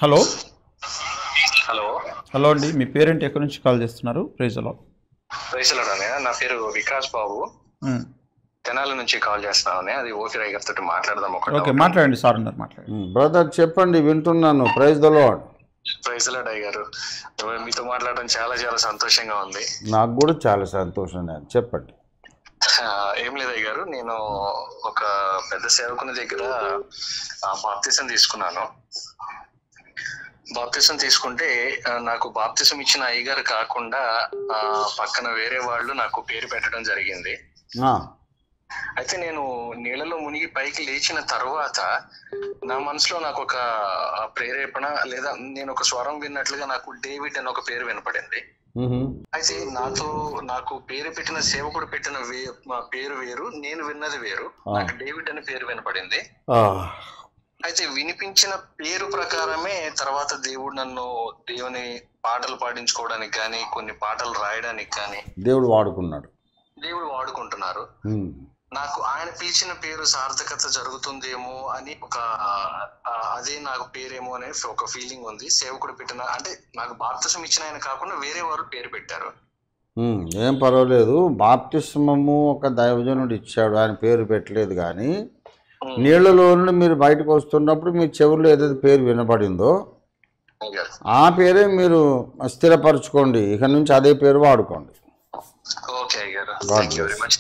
Hello hello hello అండి, మీ parent ఎక్కడి నుంచి కాల్ చేస్తున్నారు? ప్రైజ్లో నా పేరు వికాస్ బాబు. తెనాలి నుంచి కాల్ చేస్తున్నాను. అది ఓఫీరాయ్ గారితో మాట్లాడదాం. ఓకే, మాట్లాడండి సార్. ఉన్నారు, మాట్లాడండి. బ్రదర్ చెప్పండి, వింటున్నాను. Praise the Lord. Praise the Lord గారు, మీతో మాట్లాడడం చాలా చాలా సంతోషంగా ఉంది. నాకు కూడా చాలా సంతోషంగా. చెప్పండి. ఏం లేదు అయ్య గారు, నేను ఒక పెద్ద సేవకుని దగ్గర బాప్తిసం తీసుకున్నాను. బాప్తిసం తీసుకుంటే నాకు బాప్తిసం ఇచ్చిన అయ్యగారు కాకుండా పక్కన వేరే వాళ్ళు నాకు పేరు పెట్టడం జరిగింది. అయితే నేను నీళ్ళలో మునిగి పైకి లేచిన తర్వాత నా మనసులో నాకు ఒక ప్రేరేపణ లేదా నేను ఒక స్వరం విన్నట్లుగా నాకు డేవిడ్ అని ఒక పేరు వినపడింది. అయితే నాకు పేరు పెట్టిన సేవకుడు పెట్టిన పేరు వేరు, నేను విన్నది వేరు. నాకు డేవిడ్ అని పేరు వినపడింది. అయితే వినిపించిన పేరు ప్రకారమే తర్వాత దేవుడు నన్ను దేవుని పాటలు పాడించుకోవడానికి కానీ కొన్ని పాటలు రాయడానికి కానీ దేవుడు వాడుకుంటున్నారు. నాకు ఆయన పిలిచిన పేరు సార్థకత జరుగుతుందేమో అని అదే నాకు పేరేమో అనే ఒక ఫీలింగ్ ఉంది. సేవకుడు పెట్టిన అంటే నాకు బాప్తిసం ఇచ్చిన ఆయన కాకుండా వేరే వారు పేరు పెట్టారు. ఏం పర్వాలేదు. బాప్తిస్మము ఒక దైవజనుడు ఇచ్చాడు, ఆయన పేరు పెట్టలేదు. కానీ నీళ్లలో నుండి మీరు బయటకు వస్తున్నప్పుడు మీ చెవుల్లో ఏదైతే పేరు వినపడిందో ఆ పేరే మీరు స్థిరపరచుకోండి. ఇక నుంచి అదే పేరు వాడుకోండి. ఓకే అయ్యారు, థాంక్యూ వెరీ మచ్.